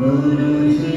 Guruji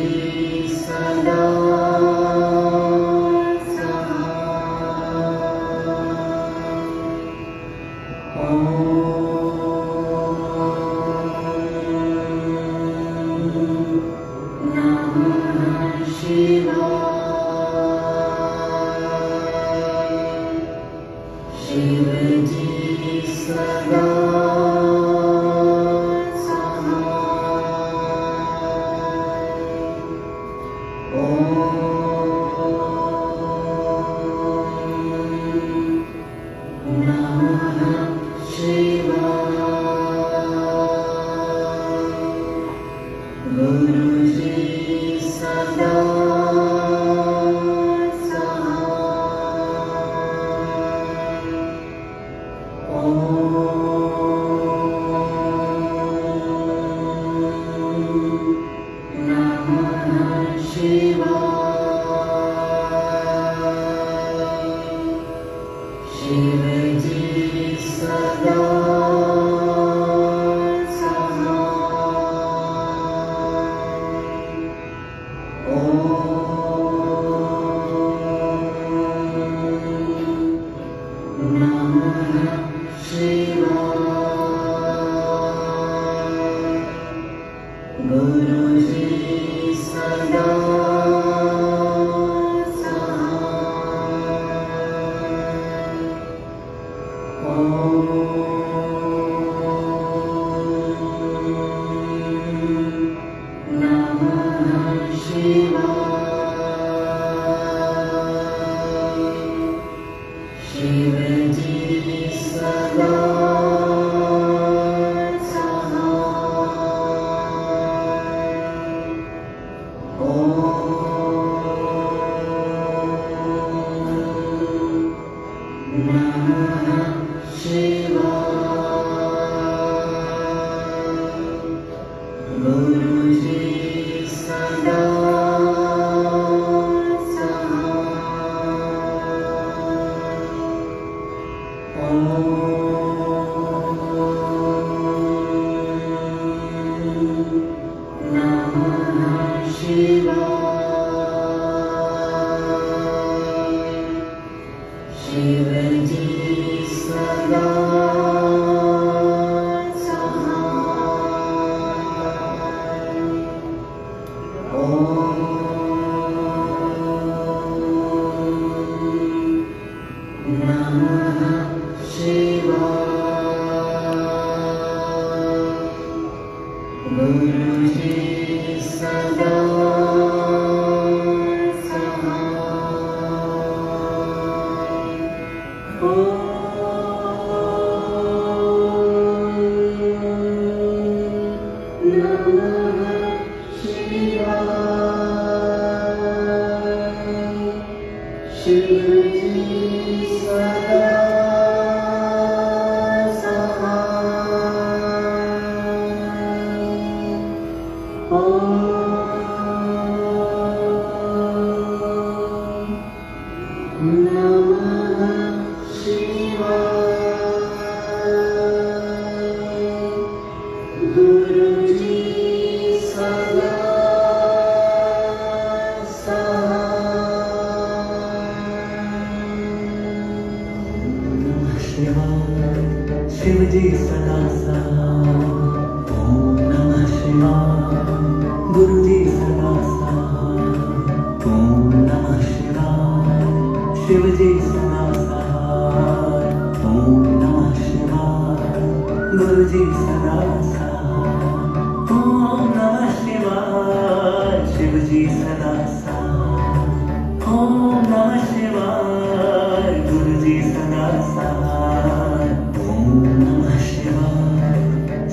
Shivji सदा साथ ओम नमः शिवाय गुरुजी सदा साथ ओम नमः शिवाय शिवजी सदा साथ ओम नमः शिवाय गुरुजी सदा साथ ओम नमः शिवाय शिवजी सदा साथ ओम नमः शिवाय गुरुजी सदा साथ ओम नमः शिवाय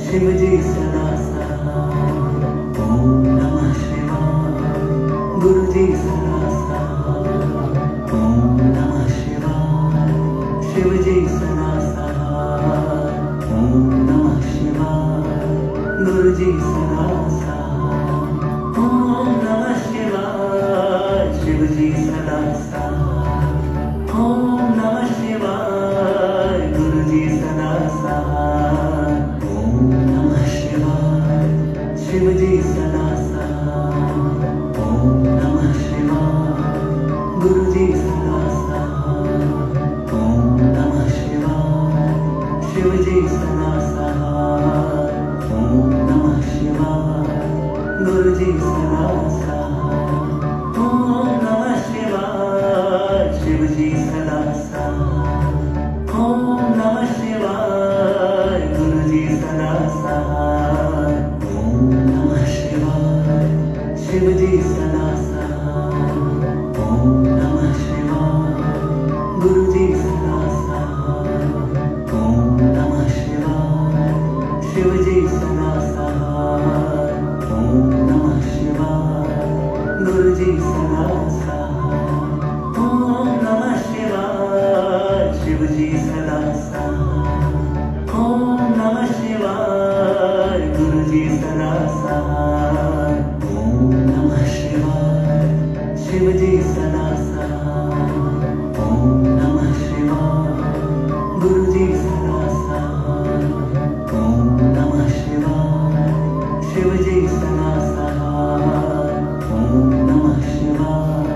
शिवजी सदा साथ ओम नमः शिवाय गुरुजी सदा साथ ओम नमः शिवाय शिवजी सदा साथ ओम नमः शिवाय गुरुजी सदा साथ ओम नमः शिवाय शिवजी सदा साथ ओम नमः शिवाय गुरुजी सदा साथ ओम नमः शिवाय सदा साथ ओम नमः शिवाय शिवजी सदा साथ ओम नमः शिवाय गुरुजी सदा साथ ओम नमः शिवाय शिवजी सदा साथ ओम नमः शिवाय गुरुजी सदा साथ ओम नमः शिवाय शिवजी सदा साथ ओम नमः शिवाय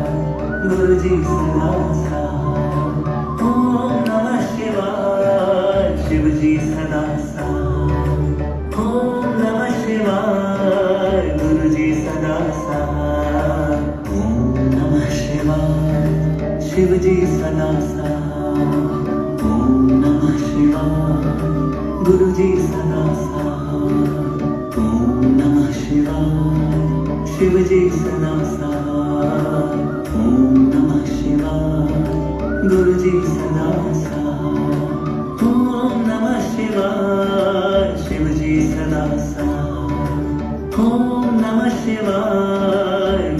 गुरुजी सदा साथ ओम नमः शिवाय शिवजी सदा साथ ओम नमः शिवाय गुरुजी सदा साथ ओम नमः शिवाय शिवजी सदा साथ ओम नमः शिवाय गुरुजी सदा साथ ओम नमः शिवाय शिवजी सदा साथ ओम नमः शिवाय गुरुजी सदा साथ ओम नमः शिवाय शिवजी सदा साथ ओम नमः शिवाय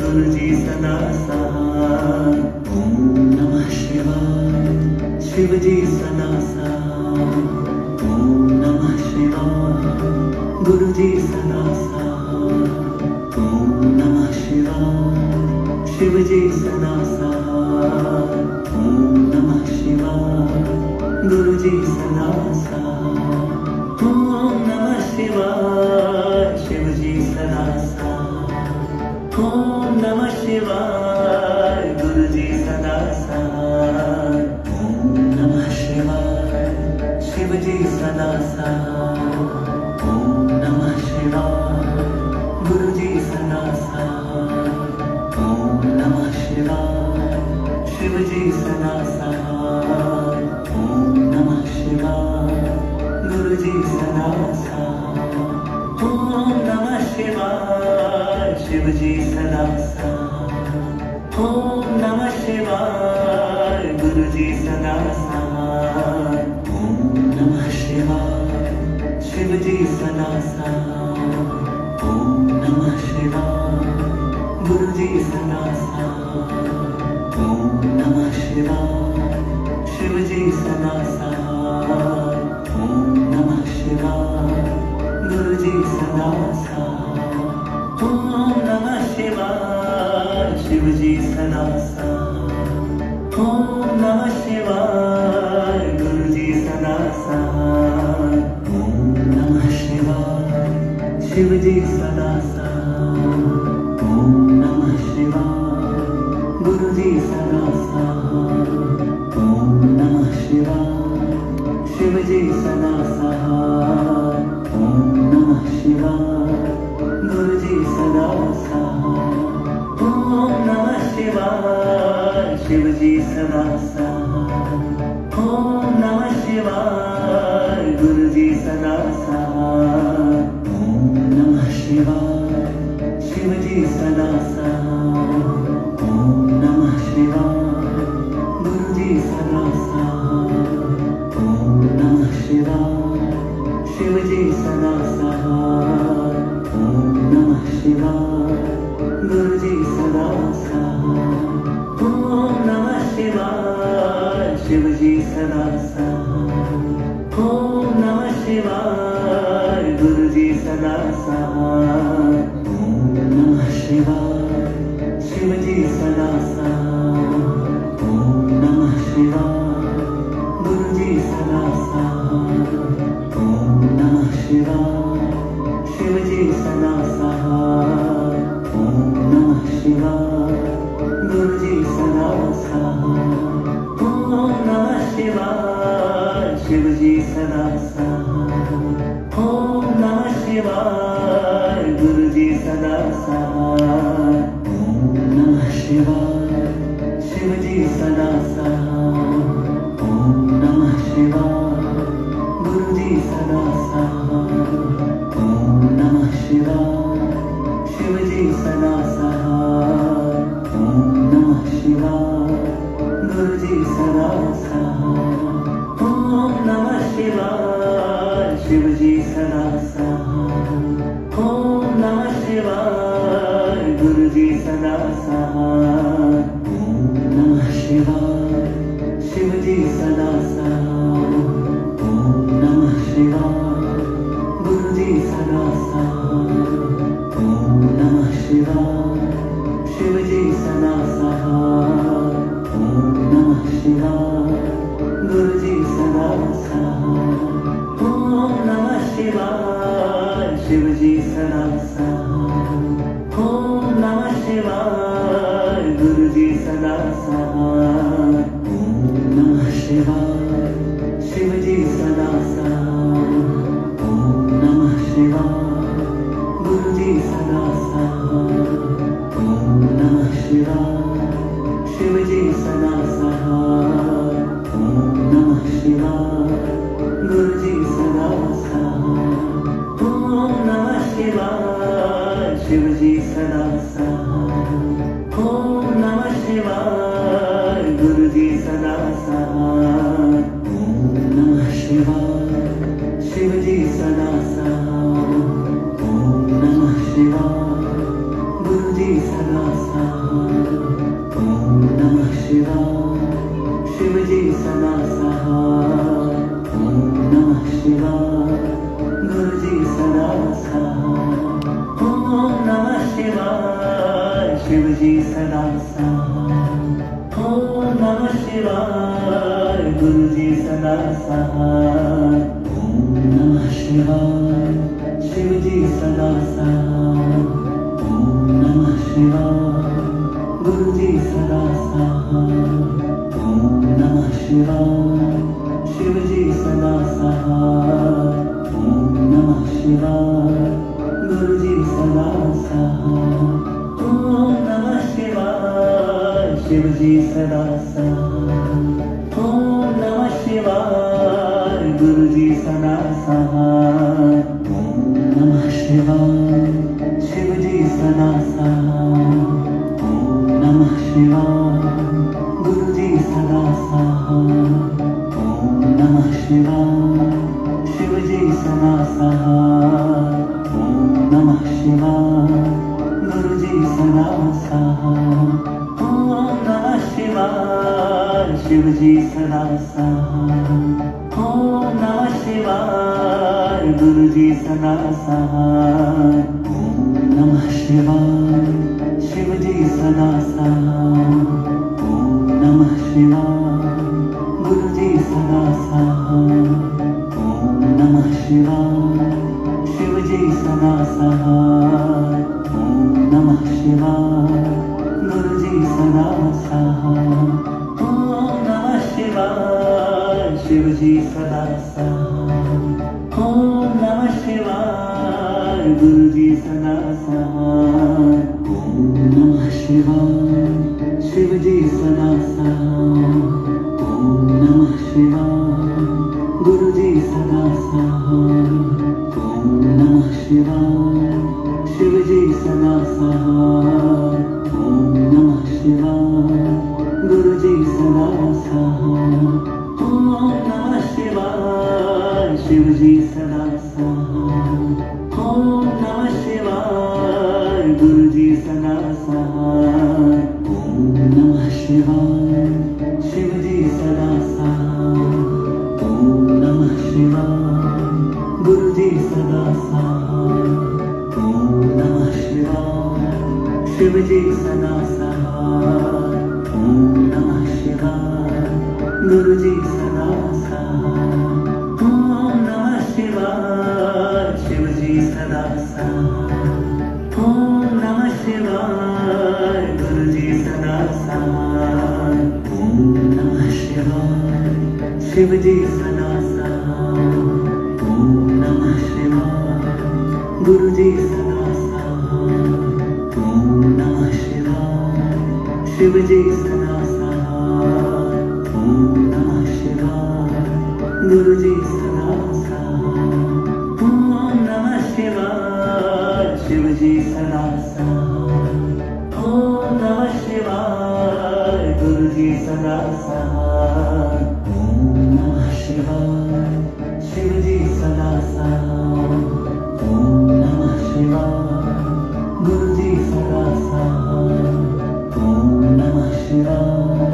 गुरुजी सदा साथ ओम नमः शिवाय शिवजी सदा साथ ओम नमः शिवाय गुरुजी सदा साथ ओम नमः शिवाय शिवजी सदा साथ ओम नमः शिवाय गुरुजी सदा साथ ओम नमः शिवाय शिवजी सदा साथ ओम नमः शिवाय गुरुजी सदा साथ ओम नमः शिवाय शिवजी सदा साथ ओम नमः शिवाय गुरुजी सदा साथ ओम नमः शिवाय शिवजी सदा साथ ओम नमः शिवाय गुरुजी सदा साथ ओम नमः शिवाय शिवजी सदा साथ ओम नमः शिवाय गुरुजी सदा साथ ओम नमः शिवाय शिवजी सदा साथ ओम नमः शिवाय गुरुजी सदा साथ ओम नमः शिवाय शिवजी सदा साथ ओम नमः शिवाय गुरुजी सदा साथ ओम नमः शिवाय शिवजी सदा साथ ओम नमः शिवाय गुरुजी सदा साथ ओम नमः शिवाय शिवजी सदा साथ ओम नमः शिवाय गुरुजी सदा साथ ओम नमः शिवाय शिवजी सदा साथ ओम नमः शिवाय गुरुजी सदा साथ ओम नमः शिवाय शिवजी सदा साथ ओम नमः शिवाय गुरुजी सदा साथ ओम नमः शिवाय शिवजी सदा साथ ओम नमः शिवाय गुरुजी सदा साथ ओम नमः शिवाय शिवजी सदा साथ ओम नमः शिवाय गुरुजी सदा साथ ओम नमः शिवाय शिवजी सदा साथ ओम नमः शिवाय गुरुजी सदा साथ ओम नमः शिवाय शिवजी सदा साथ ओम नमः शिवाय गुरुजी सदा साथ ओम नमः शिवाय शिवजी सदा साथ ओम नमः शिवाय गुरुजी सदा साथ ओम नमः शिवाय शिवजी सदा साथ ओम नमः शिवाय गुरुजी सदा साथ ओम नमः शिवाय शिवजी सदा साथ ओम नमः शिवाय गुरुजी सदा साथ ओम नमः शिवाय शिवजी सदा साथ ओम नमः शिवाय गुरुजी सदा साथ ओम नमः शिवाय शिवजी सदा साथ ओम नमः शिवाय गुरुजी सदा साथ गुरुजी सदा सहाय. ओम नमः शिवाय शिवजी सदा सहाय. ओम नमः शिवाय गुरुजी सदा सहाय. ओम नमः शिवाय शिवजी सदा सहाय. ओम नमः शिवाय गुरुजी सदा सहाय. ओम नमः शिवाय शिवजी सदा सहाय. ओम नमः शिवाय गुरुजी सदा सहाय. ओम नमः शिवाय शिवजी सदा सहाय. ओम नमः शिवाय गुरुजी सदा सहाय. ओम नमः शिवाय शिवजी सदा सहाय. ओम नमः शिवाय गुरुजी सदा सहाय. ओम नमः शिवाय शिवजी सदा सहाय. ओम नमः शिवाय गुरुजी सदा सहाय. ओम नमः शिवाय शिवजी सदा सहाय. ओम नमः शिवाय गुरुजी सदा सहाय. ओम नमः शिवाय शिवजी सदा सहाय. ओम नमः शिवाय गुरुजी सदा सहाय. ओम नमः शिवाय शिवजी सदा सहाय. ओम नमः शिवाय गुरुजी सदा सहाय. ओम नमः शिवाय शिवजी सदा सहाय. ओम नमः शिवाय गुरुजी सदा सहाय. ओम नमः शिवाय शिवजी सदा सहाय. ओम नमः शिवाय गुरुजी सदा सहाय. ओम नमः शिवाय शिवजी सदा सहाय. ओम नमः शिवाय गुरुजी सदा सहाय. ओम नमः शिवाय शिवजी सदा सहाय. ओम नमः शिवाय गुरुजी सदा सहाय. ओम नमः शिवाय शिवजी सदा सहाय. ओम नमः शिवाय गुरुजी सदा सहाय. ओम नमः शिवाय शिवजी सदा सहाय. ओम नमः शिवाय गुरुजी सदा सहाय. ओम नमः शिवाय शिवजी सदा सहाय. ओम नमः शिवाय गुरुजी सदा सहाय. ओम नमः शिवाय शिवजी सदा सहाय. ओम नमः शिवाय गुरुजी सदा सहाय. ओम नमः शिवाय शिवजी सदा सहाय. ओम नमः शिवाय गुरुजी सदा सहाय. ओम नमः शिवाय शिवजी सदा सहाय. ओम नमः शिवाय गुरुजी सदा सहाय. ओम नमः शिवाय शिवजी सदा सहाय. ओम नमः शिवाय गुरुजी सदा सहाय. ओम नमः शिवाय शिवजी सदा सहाय. ओम नमः शिवाय गुरुजी सदा सहाय. ओम नमः शिवाय शिवजी सदा सहाय. ओम नमः शिवाय गुरुजी सदा सहाय. ओम नमः शिवाय शिवजी सदा सहाय. ओम नमः शिवाय गुरुजी सदा सहाय. ओम नमः शिवाय शिवजी सदा सहाय. ओम नमः शिवाय गुरुजी सदा सहाय. ओम नमः शिवाय शिवजी सदा सहाय. ओम नमः शिवाय गुरुजी सदा सहाय. ओम नमः शिवाय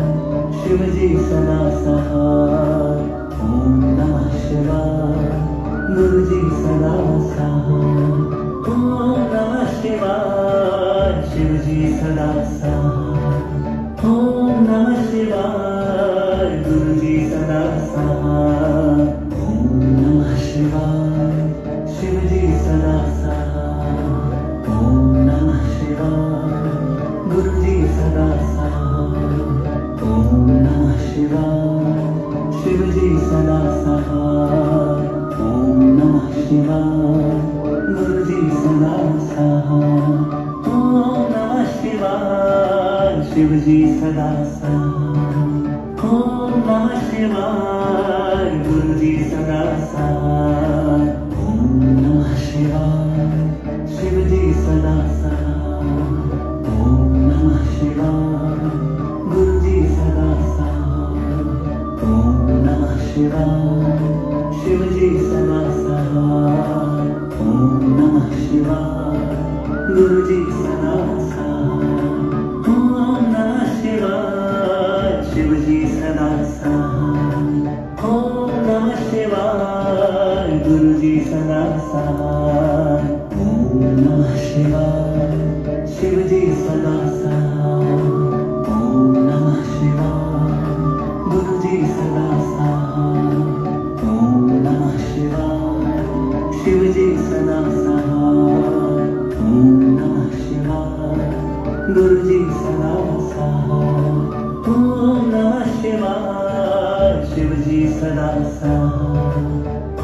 शिवजी सदा सहाय. ओम नमः शिवाय गुरुजी सदा सहाय. ओम नमः शिवाय शिवजी सदा सहाय. ओम नमः शिवाय गुरुजी सदा सहाय. ओम नमः शिवाय शिवजी सदा सहाय. ओम नमः शिवाय गुरुजी सदा सहाय ओम नमः शिवाय शिवजी सदा सहाय ओम नमः शिवाय गुरुजी सदा सहाय ओम नमः शिवाय शिवजी सदा सहाय ओम नमः शिवाय गुरुजी सदा सहाय ओम नमः शिवाय शिवजी सदा सहाय ओम नमः शिवाय गुरुजी सदा सहाय ओम नमः शिवाय शिवजी सदा सहाय ओम नमः शिवाय गुरुजी सदा सहाय ओम नमः शिवाय शिवजी सदा सहाय ओम नमः शिवाय गुरुजी सदा सहाय ओम नमः शिवाय शिवजी सदा सहाय ओम नमः शिवाय गुरुजी सदा सहाय ओम नमः शिवाय शिवजी सदा सहाय ओम नमः शिवाय गुरुजी सदा सहाय ओम नमः शिवाय शिवजी सदा सहाय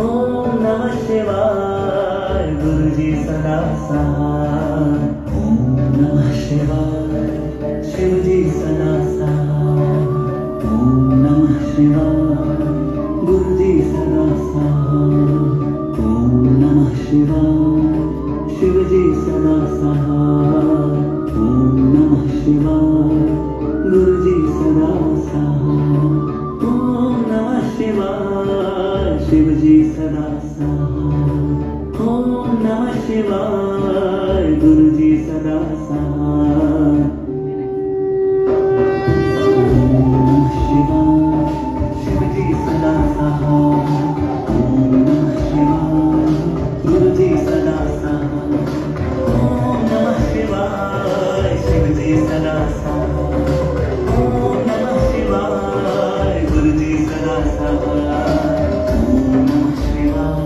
ओम नमः शिवाय गुरुजी सदा सहाय ओम नमः शिवाय शिवजी सदा सहाय ओम नमः शिवाय गुरुजी सदा सहाय ओम नमः शिवाय शिवजी सदा सहाय ओम नमः शिवाय गुरुजी सदा सहाय ओम नमः शिवाय शिवजी सदा सहाय ओम नमः शिवाय गुरुजी सदा सहाय ओम नमः शिवाय शिवजी सदा सहाय ओम नमः शिवाय गुरुजी सदा सहाय ओम नमः शिवाय शिवजी सदा सहाय ओम नमः शिवाय गुरुजी सदा सहाय ओम नमः शिवाय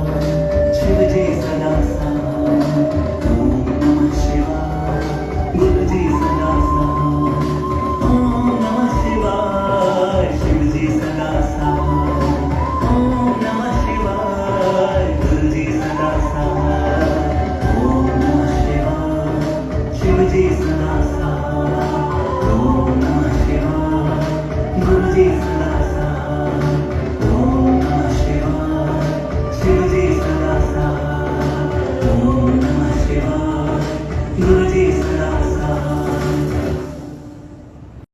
शिवजी सदा सहाय ओम नमः शिवाय गुरुजी सदा सहाय ओम नमः शिवाय शिवजी सदा सहाय ओम नमः शिवाय गुरुजी सदा सहाय ओम नमः शिवाय शिवजी सदा सहाय ओम नमः शिवाय गुरुजी